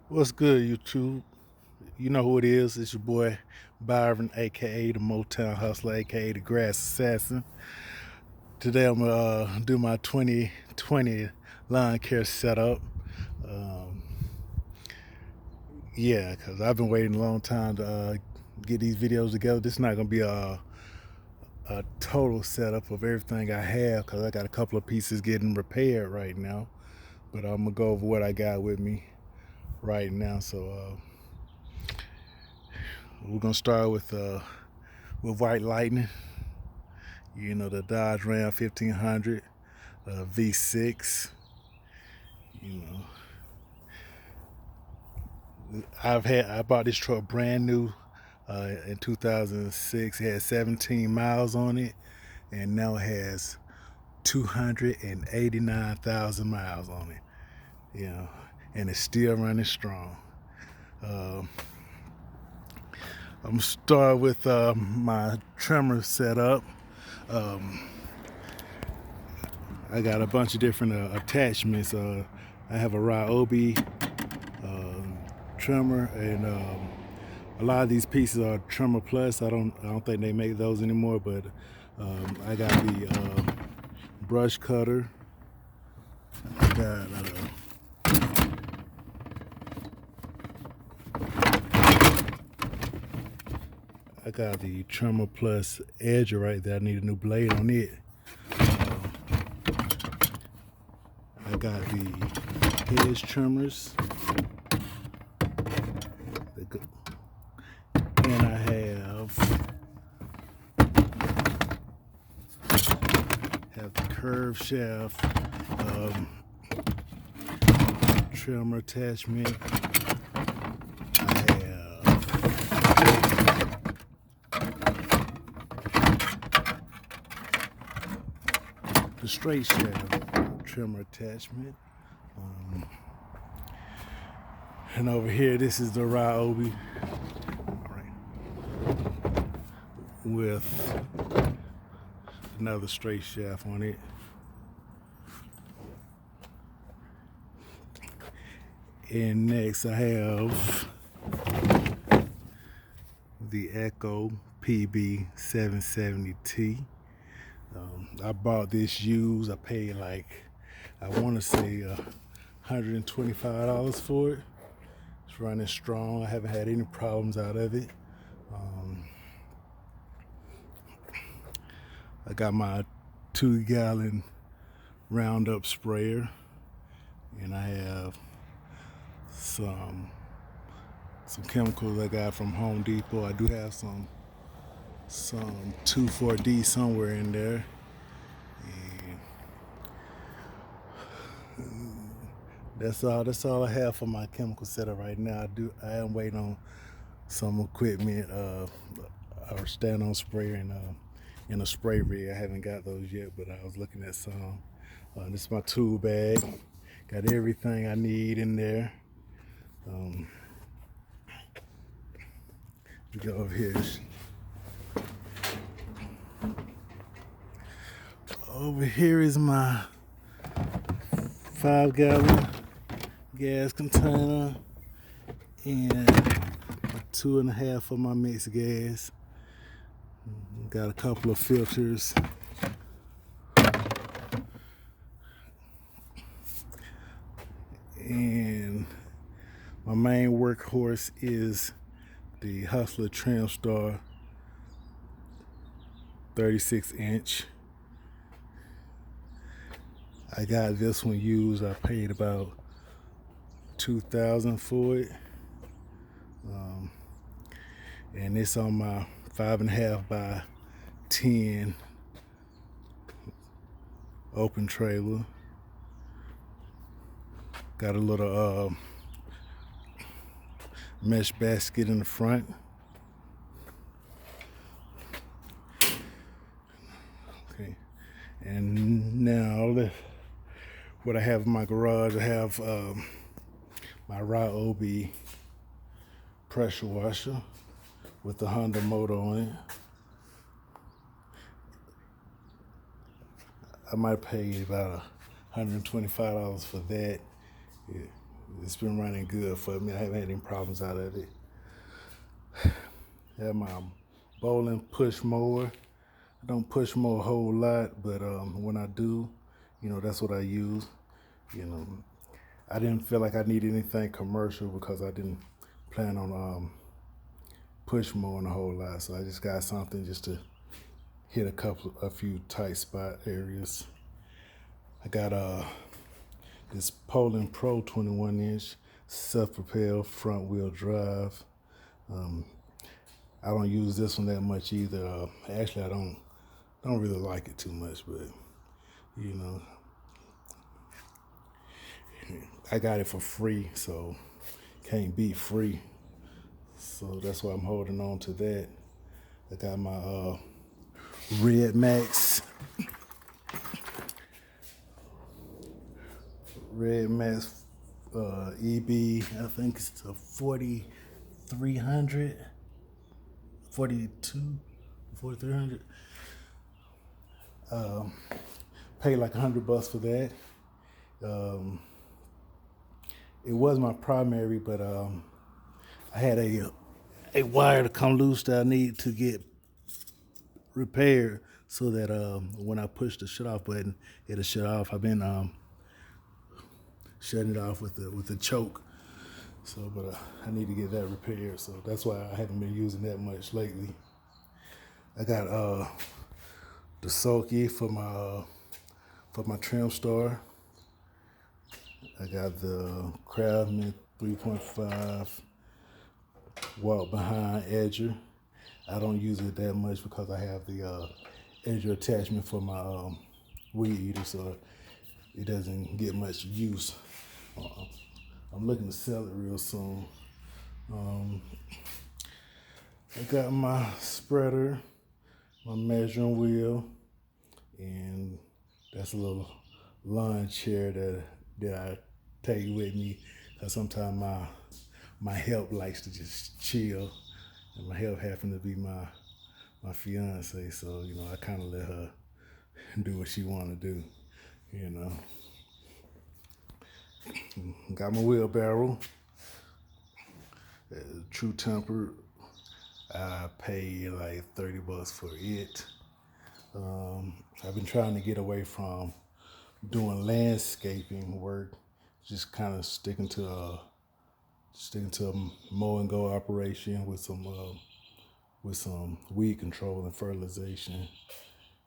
What's good, YouTube? You know who it is. It's your boy Byron, aka the Mow-Town Hustler, aka the Grass Assassin. Today I'm gonna do my 2020 lawn care setup. Um, yeah, because I've been waiting a long time to get these videos together. This is not gonna be a total setup of everything I have because I got a couple of pieces getting repaired right now. But I'm gonna go over what I got with me right now. So we're gonna start with White Lightning. You know, the Dodge Ram 1500 V6. You know, I bought this truck brand new in 2006. It had 17 miles on it, and now it has 289,000 miles on it. You know, and it's still running strong. Um, I'm gonna start with my trimmer setup. Um, I got a bunch of different attachments. I have a Ryobi trimmer, and a lot of these pieces are trimmer plus. I don't think they make those anymore. But I got the brush cutter. I got the trimmer plus edger right there. I need a new blade on it. I got the edge trimmers. And I have the curved shaft trimmer attachment. I have the straight shaft trimmer attachment. And over here, this is the Ryobi with another straight shaft on it. And next I have the Echo PB770T. I bought this used. I paid I want to say $125 for it. It's running strong. I haven't had any problems out of it. I got my 2-gallon Roundup sprayer, and I have some chemicals I got from Home Depot. I do have some 2,4-D somewhere in there. And that's all I have for my chemical setup right now. I am waiting on some equipment or stand-on sprayer in a spray rig. I haven't got those yet, but I was looking at some. This is my tool bag. Got everything I need in there. We go over here. Over here is my 5-gallon gas container and a 2.5 for my mixed gas. Got a couple of filters. And my main workhorse is the Hustler Trim Star 36-inch. I got this one used. I paid about $2,000 for it. And it's on my 5.5 by 10 open trailer. Got a little mesh basket in the front. Okay, and now what I have in my garage, I have my Ryobi pressure washer with the Honda motor on it. I might pay about $125 for that. It's been running good for me. I haven't had any problems out of it. I have my bowling push mower. I don't push mow a whole lot, but when I do, that's what I use. You know, I didn't feel like I needed anything commercial because I didn't plan on push mowing a whole lot. So I just got something just to hit a few tight spot areas. I got this Poland Pro 21-inch self-propelled front wheel drive. I don't use this one that much either. Actually, I don't really like it too much, but I got it for free, so can't beat free. So that's why I'm holding on to that. I got my Red Max EB. I think it's a 4300, 4300. Paid like $100 for that. It was my primary, but I had a wire to come loose that I need to get repaired so that when I push the shut off button, it'll shut off. I've been shutting it off with the choke. So, but I need to get that repaired. So that's why I haven't been using that much lately. I got the sulky for my trim star. I got the Craftsman 3.5 walk behind edger. I don't use it that much because I have the edger attachment for my weed eater, so it doesn't get much use. I'm looking to sell it real soon. I got my spreader, my measuring wheel, and that's a little lawn chair that I take with me, because sometimes my help likes to just chill, and my help happened to be my fiance, so I kind of let her do what she want to do. Got my wheelbarrow, True Temper. I paid like $30 for it. I've been trying to get away from doing landscaping work, just kind of sticking to a mow and go operation with some weed control and fertilization,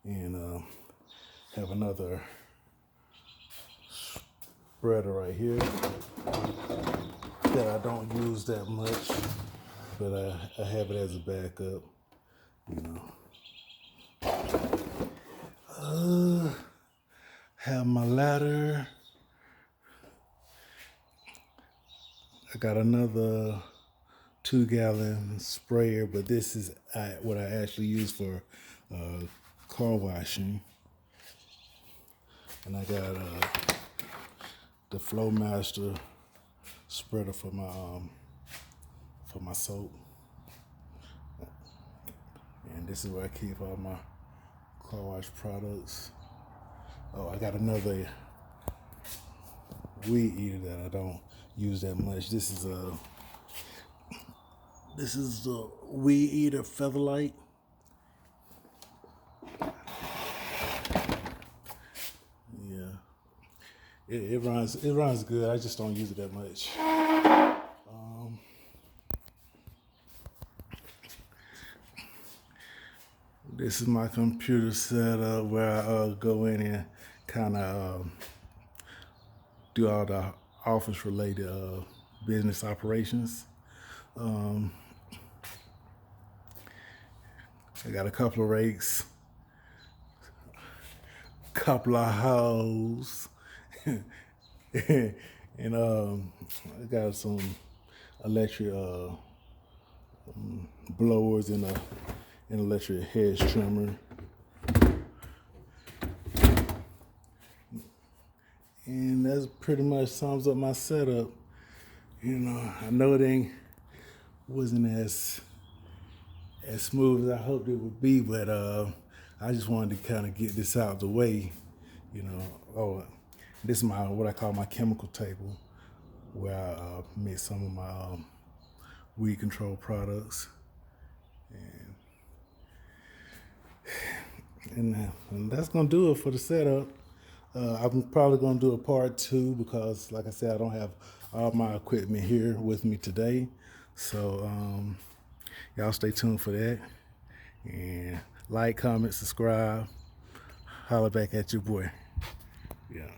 and have another spreader right here that I don't use that much, but I have it as a backup. Have my ladder. I got another 2-gallon sprayer, but this is what I actually use for car washing. And I got the Flowmaster spreader for my soap. And this is where I keep all my car wash products. Oh, I got another weed eater that I don't use that much. This is the weed eater Featherlight. Yeah, it runs good. I just don't use it that much. This is my computer setup where I go in and kind of do all the office related business operations. I got a couple of rakes, couple of hoes, and I got some electric blowers and an electric hedge trimmer. And that pretty much sums up my setup. I know it wasn't as smooth as I hoped it would be, but I just wanted to kind of get this out of the way. Oh, this is what I call my chemical table. where I mix some of my weed control products, and that's gonna do it for the setup. I'm probably gonna do a part 2 because, like I said, I don't have all my equipment here with me today. So y'all stay tuned for that, and like, comment, subscribe, holler back at your boy. Yeah.